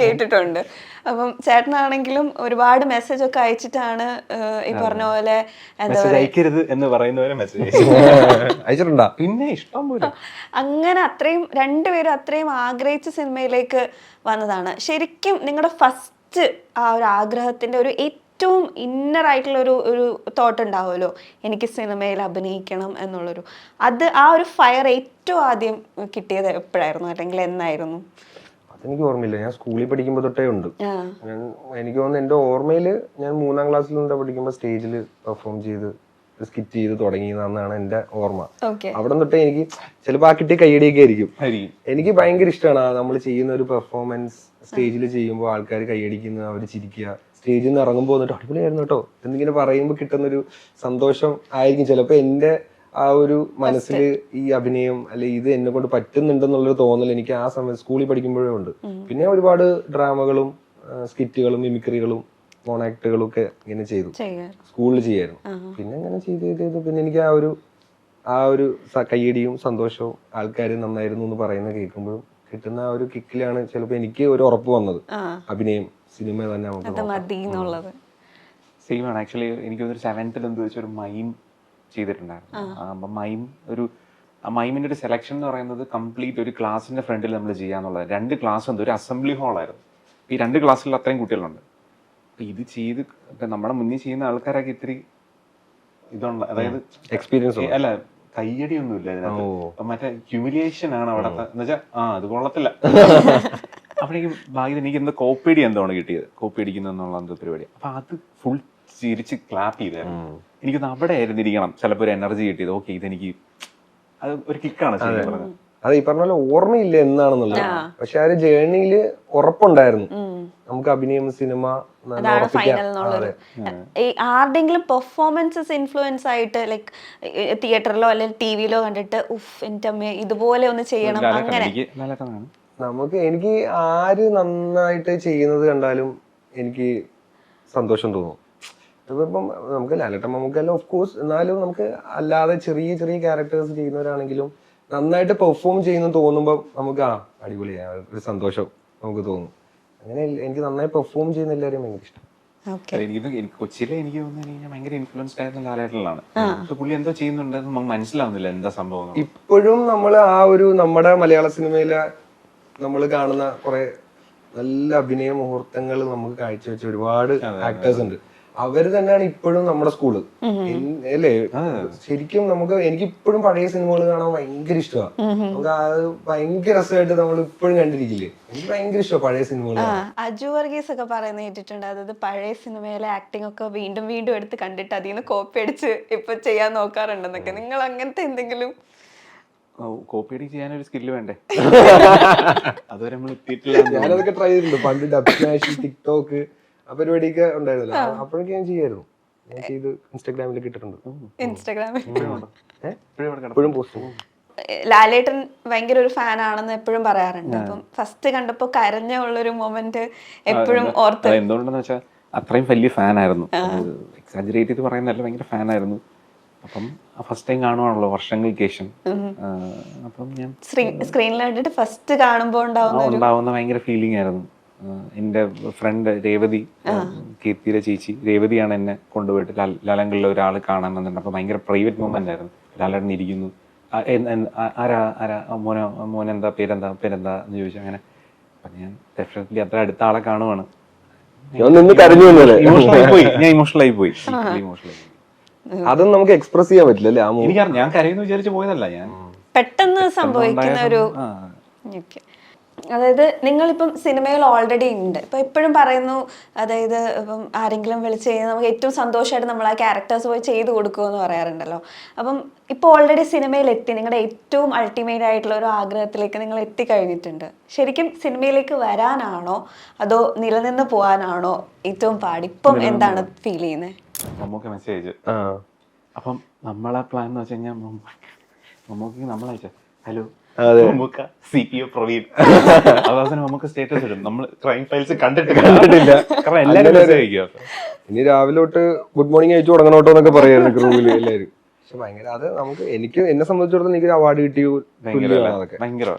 കേട്ടിട്ടുണ്ട്. അപ്പം ചേട്ടനാണെങ്കിലും ഒരുപാട് മെസ്സേജ് ഒക്കെ അയച്ചിട്ടാണ് ഈ പറഞ്ഞ പോലെ അയക്കരുത് എന്ന് പറയുന്നവരെ മെസ്സേജ് അയച്ചിട്ടുണ്ടോ? പിന്നെ ഇഷ്ടം പോലെ. അങ്ങനെ അത്രയും രണ്ടുപേരും അത്രയും ആഗ്രഹിച്ച സിനിമയിലേക്ക് വന്നതാണ്. ശരിക്കും നിങ്ങളുടെ ഫസ്റ്റ് ആ ഒരു ആഗ്രഹത്തിന്റെ ഒരു ഏറ്റവും ഇന്നർ ആയിട്ടുള്ള ഒരു തോട്ട് ഉണ്ടാവുമല്ലോ, എനിക്ക് സിനിമയിൽ അഭിനയിക്കണം എന്നുള്ളൊരു, ആ ഒരു ഫയർ ഏറ്റവും ആദ്യം കിട്ടിയത് എപ്പോഴായിരുന്നു, അല്ലെങ്കിൽ എന്നായിരുന്നു? അതെനിക്ക് ഓർമ്മയില്ല. ഞാൻ സ്കൂളിൽ പഠിക്കുമ്പോൾ തൊട്ടേ ഉണ്ട്. എനിക്ക് തോന്നുന്നു എന്റെ ഓർമ്മയിൽ ഞാൻ 3ാം ക്ലാസ്സിൽ എന്താ പഠിക്കുമ്പോൾ സ്റ്റേജിൽ പെർഫോം ചെയ്ത് സ്കിറ്റ് ചെയ്ത് തുടങ്ങിയതെന്നാണ് എന്റെ ഓർമ്മ. അവിടെ തൊട്ടേ എനിക്ക് ചിലപ്പോൾ ആ കിട്ടിയ കൈയടിയൊക്കെ ആയിരിക്കും. എനിക്ക് ഭയങ്കര ഇഷ്ടമാണ് നമ്മൾ ചെയ്യുന്ന ഒരു പെർഫോമൻസ്. സ്റ്റേജിൽ ചെയ്യുമ്പോൾ ആൾക്കാർ കൈയടിക്കുന്നത്, അവർ ചിരിക്കുക, സ്റ്റേജിൽ നിന്ന് ഇറങ്ങുമ്പോൾ വന്നിട്ട് അടിപൊളിയായിരുന്നു കേട്ടോ എന്നിങ്ങനെ പറയുമ്പോൾ കിട്ടുന്നൊരു സന്തോഷം ആയിരിക്കും ചിലപ്പോൾ എന്റെ ആ ഒരു മനസ്സിൽ ഈ അഭിനയം അല്ലെ ഇത് എന്നെ കൊണ്ട് പറ്റുന്നുണ്ടെന്നുള്ളൊരു തോന്നൽ എനിക്ക് ആ സമയത്ത് സ്കൂളിൽ പഠിക്കുമ്പോഴേ ഉണ്ട്. പിന്നെ ഒരുപാട് ഡ്രാമകളും സ്കിറ്റുകളും മിമിക്രികളും മോണാക്ടുകളും ഒക്കെ ഇങ്ങനെ ചെയ്തു, സ്കൂളിൽ ചെയ്യായിരുന്നു. പിന്നെ ഇങ്ങനെ ചെയ്ത് പിന്നെ എനിക്ക് ആ ഒരു കയ്യടിയും സന്തോഷവും ആൾക്കാർ നന്നായിരുന്നു എന്ന് പറയുന്നത് കേൾക്കുമ്പോഴും കിട്ടുന്ന ആ ഒരു കിക്കിലാണ് ചിലപ്പോൾ എനിക്ക് ഒരു ഉറപ്പ് വന്നത്, അഭിനയം സിനിമ തന്നെ നമുക്ക് സെയിം ആണ്. ആക്ച്വലി എനിക്കൊരു 7th എന്ത് വെച്ചാൽ ഒരു മൈം ചെയ്തിട്ടുണ്ടായിരുന്നു. അപ്പം മൈം ആ മൈമിന്റെ ഒരു സെലക്ഷൻ എന്ന് പറയുന്നത് കംപ്ലീറ്റ് ഒരു ക്ലാസിന്റെ ഫ്രണ്ടിൽ നമ്മൾ ചെയ്യാന്നുള്ളത്. 2 ക്ലാസ് ഉണ്ട്, ഒരു അസംബ്ലി ഹാളായിരുന്നു. ഈ 2 ക്ലാസ്സിൽ അത്രയും കുട്ടികളുണ്ട്. അപ്പൊ ഇത് ചെയ്ത് നമ്മുടെ മുന്നിൽ ചെയ്യുന്ന ആൾക്കാരൊക്കെ ഇത്തിരി ഇതുണ്ട്, അതായത് എക്സ്പീരിയൻസ് അല്ല കയ്യടിയൊന്നുമില്ല ഇതിനകത്ത്. മറ്റേ ഹ്യൂമിലിയേഷൻ ആണ് അവിടത്തെ എന്ന് വെച്ചാൽ അത് കൊള്ളത്തില്ല. അപ്പോഴേക്കും ഭാഗ്യം എനിക്ക് എന്തോ കോപ്പേടി എന്താണ് കിട്ടിയത്, കോപ്പി അടിക്കുന്ന എന്നുള്ള എന്തോ പരിപാടി. അപ്പൊ അത് ഫുൾ ചിരിച്ച് ക്ലാപ്പ് ചെയ്തായിരുന്നു. എനിക്കൊന്ന് അവിടെ ആയിരുന്നിരിക്കണം ചിലപ്പോൾ ഒരു എനർജി കിട്ടിയത്. ഓക്കെ ഇതെനിക്ക് അത് ഒരു കിക്കാണ് പറഞ്ഞത്. അത് ഈ പറഞ്ഞ പോലെ ഓർമ്മയില്ല എന്നാണെന്നുള്ളത്, പക്ഷെ ആ ഒരു ജേർണിയില് ഉറപ്പുണ്ടായിരുന്നു നമുക്ക് അഭിനയം സിനിമ. ആരുടെങ്കിലും പെർഫോമൻസസ് ഇൻഫ്ലുവൻസ് ആയിട്ട് ലൈക്ക് തിയേറ്ററിലോ അല്ലെങ്കിൽ ടിവിയിലോ കണ്ടിട്ട് എന്റെ അമ്മ ഇതുപോലെ ഒന്ന് ചെയ്യണം അങ്ങനെ എനിക്ക് ആര് നന്നായിട്ട് ചെയ്യുന്നത് കണ്ടാലും എനിക്ക് സന്തോഷം തോന്നും. ഇപ്പം നമുക്ക് ലാലേട്ടൻ മമ്മൂക്കെല്ലാം ഓഫ് കോഴ്സ്, എന്നാലും നമുക്ക് അല്ലാതെ ചെറിയ ചെറിയ ക്യാരക്ടേഴ്സ് ചെയ്യുന്നവരാണെങ്കിലും നന്നായിട്ട് പെർഫോം ചെയ്യുന്നു തോന്നുമ്പോൾ നമുക്ക് അടിപൊളിയാണ്, ഒരു സന്തോഷം നമുക്ക് തോന്നും. അങ്ങനെ എനിക്ക് നന്നായി പെർഫോം ചെയ്യുന്ന എല്ലാവരെയും ഭയങ്കര ഇഷ്ടം. കൊച്ചിയിലെ എനിക്ക് തോന്നുന്നു ഭയങ്കര ഇൻഫ്ലുവൻസ്ഡ് ആയിരുന്ന ലാലേട്ടനിലാണ്. പുള്ളി എന്തോ ചെയ്യുന്നുണ്ടെന്ന് നമുക്ക് മനസ്സിലാവുന്നില്ല എന്താ സംഭവം. ഇപ്പോഴും നമ്മൾ ആ ഒരു നമ്മുടെ മലയാള സിനിമയിലെ നമ്മൾ കാണുന്ന കുറെ നല്ല അഭിനയ മുഹൂർത്തങ്ങൾ നമുക്ക് കാഴ്ചവെച്ച ഒരുപാട് ആക്ടേഴ്സ് ഉണ്ട്. അവര് തന്നെയാണ് ഇപ്പോഴും നമ്മുടെ സ്കൂള് അല്ലേ. ശരിക്കും എനിക്ക് ഇപ്പോഴും പഴയ സിനിമകൾ കാണാൻ ഭയങ്കര ഇഷ്ടമാണ്. നമുക്ക് അത് ഭയങ്കര രസമായിട്ട് നമ്മൾ ഇപ്പോഴും കണ്ടിരിക്കില്ലേ. എനിക്ക് ഭയങ്കര ഇഷ്ടമാണ് പഴയ സിനിമകൾ. അജു വർഗീസ് ഒക്കെ പറയുന്ന കേട്ടിട്ടുണ്ട്, അതായത് പഴയ സിനിമയിലെ ആക്ടിംഗ് ഒക്കെ വീണ്ടും വീണ്ടും എടുത്ത് കണ്ടിട്ട് അതിൽ നിന്ന് കോപ്പി അടിച്ച് ഇപ്പൊ ചെയ്യാൻ നോക്കാറുണ്ടെന്നൊക്കെ. നിങ്ങൾ അങ്ങനത്തെ എന്തെങ്കിലും? കോപ്പി അടി ചെയ്യാനൊരു സ്കില്ല് വേണ്ടേ? അതുവരെ നമ്മൾ എത്തിയിട്ടില്ല. ഞാനതൊക്കെ ട്രൈ ചെയ്തിട്ടുണ്ട് പണ്ട്. ഡബ്സ്മാഷ്, ടിക്ടോക്ക് ആ പരിപാടിയൊക്കെ ഉണ്ടായിരുന്നല്ലോ, അപ്പോഴൊക്കെ ഞാൻ ചെയ്യായിരുന്നു. ഞാൻ ചെയ്ത് ഇൻസ്റ്റാഗ്രാമിലൊക്കെ ഇട്ടിട്ടുണ്ട്. എപ്പോഴും പോസ്റ്റ് ചെയ്യും. ലാലേട്ടൻ ഭയങ്കര ഒരു ഫാൻ ആണെന്ന് എപ്പോഴും പറയാറുണ്ട്. അപ്പം ഫസ്റ്റ് കണ്ടപ്പോ കരഞ്ഞ ഉള്ളൊരു മൊമെന്റ് എപ്പോഴും ഓർത്ത്. എന്തുകൊണ്ടെന്ന് വെച്ചാൽ അത്രയും വലിയ ഫാൻ ആയിരുന്നു. എക്സാജറേറ്റ് ചെയ്ത് പറയുന്നതല്ല, ഭയങ്കര ഫാൻ ആയിരുന്നു. അപ്പം ഫസ്റ്റ് ടൈം കാണുവാണല്ലോ വർഷങ്ങൾക്ക് ശേഷം. അപ്പം ഞാൻ സ്ക്രീനിൽ കണ്ടിട്ട് ഫസ്റ്റ് കാണുമ്പോൾ ഉണ്ടാവുന്ന ഭയങ്കര ഫീലിംഗ് ആയിരുന്നു. എൻ്റെ ഫ്രണ്ട് രേവതി, കീർത്തിയുടെ ചേച്ചി രേവതിയാണ് എന്നെ കൊണ്ടുപോയിട്ട് ലാലങ്കളിലെ ഒരാൾ കാണാൻ വന്നിട്ടുണ്ട്. അപ്പോൾ ഭയങ്കര പ്രൈവറ്റ് മൊമെന്റ് ആയിരുന്നു. ലാലേട്ടൻ ഇരിക്കുന്നു, മോനെന്താ പേരെന്താ എന്ന് ചോദിച്ചു. അങ്ങനെ അപ്പം ഞാൻ ഡെഫിനറ്റ്ലി അത്ര അടുത്ത ആളെ കാണുവാണ്. ഇമോഷണലായി പോയി. അതൊന്നും നമുക്ക് എക്സ്പ്രസ് ചെയ്യാൻ പറ്റില്ല. എനിക്കറിയാം, ഞാൻ കരയെന്ന് വിചാരിച്ച് പോയതല്ല, ഞാൻ പെട്ടെന്ന് സംഭവിക്കുന്ന ഒരു. അതായത് നിങ്ങളിപ്പം സിനിമയിൽ ഓൾറെഡി ഉണ്ട്, ഇപ്പം എപ്പോഴും പറയുന്നു, അതായത് ഇപ്പം ആരെങ്കിലും വിളിച്ച് കഴിഞ്ഞാൽ നമുക്ക് ഏറ്റവും സന്തോഷമായിട്ട് നമ്മൾ ആ ക്യാരക്ടേഴ്സ് പോയി ചെയ്ത് കൊടുക്കുമെന്ന് പറയാറുണ്ടല്ലോ. അപ്പം ഇപ്പോൾ ഓൾറെഡി സിനിമയിൽ എത്തി, നിങ്ങളുടെ ഏറ്റവും അൾട്ടിമേറ്റ് ആയിട്ടുള്ള ഒരു ആഗ്രഹത്തിലേക്ക് നിങ്ങൾ എത്തിക്കഴിഞ്ഞിട്ടുണ്ട്. ശരിക്കും സിനിമയിലേക്ക് വരാനാണോ അതോ നിലനിന്ന് പോകാനാണോ ഏറ്റവും പാട്? ഇപ്പം എന്താണ് ഫീൽ ചെയ്യുന്നത്? നമുക്ക് മെസ്സേജ് അപ്പം നമ്മളെ പ്ലാൻ എന്ന് വെച്ച് കഴിഞ്ഞാൽ നമുക്ക് നമ്മളയച്ച ഹലോ CPO പ്രവീൺ, അതുപോലെ നമുക്ക് സ്റ്റേറ്റസ് ഇടും നമ്മൾ ക്രൈം ഫയൽസ് കണ്ടിട്ടില്ല. കാരണം എല്ലാവരും ഇനി രാവിലെ തൊട്ട് ഗുഡ് മോർണിംഗ് അയച്ചു തുടങ്ങണോട്ടോ എന്നൊക്കെ പറയായിരുന്നു ഗ്രൂപ്പിൽ എല്ലാവരും. പക്ഷെ ഭയങ്കര അത് നമുക്ക് എന്നെ സംബന്ധിച്ചിടത്തോളം എനിക്കൊരു അവാർഡ് കിട്ടിയ ഭയങ്കര